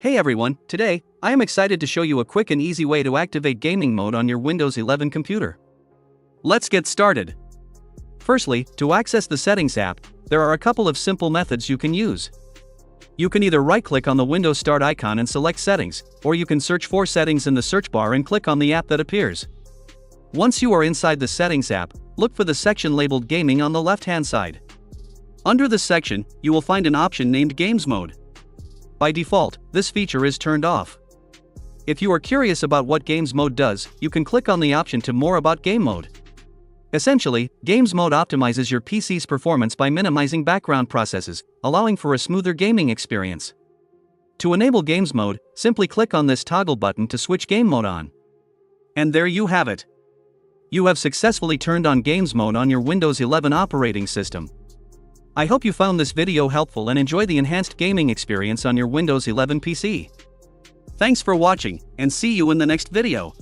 Hey everyone, today, I am excited to show you a quick and easy way to activate gaming mode on your Windows 11 computer. Let's get started. Firstly, to access the Settings app, there are a couple of simple methods you can use. You can either right-click on the Windows Start icon and select Settings, or you can search for Settings in the search bar and click on the app that appears. Once you are inside the Settings app, look for the section labeled Gaming on the left-hand side. Under this section, you will find an option named Games Mode. By default, this feature is turned off. If you are curious about what Games Mode does, you can click on the option to more about Game Mode. Essentially, Games Mode optimizes your PC's performance by minimizing background processes, allowing for a smoother gaming experience. To enable Games Mode, simply click on this toggle button to switch Game Mode on. And there you have it. You have successfully turned on Games Mode on your Windows 11 operating system. I hope you found this video helpful and enjoy the enhanced gaming experience on your Windows 11 PC. Thanks for watching, and see you in the next video.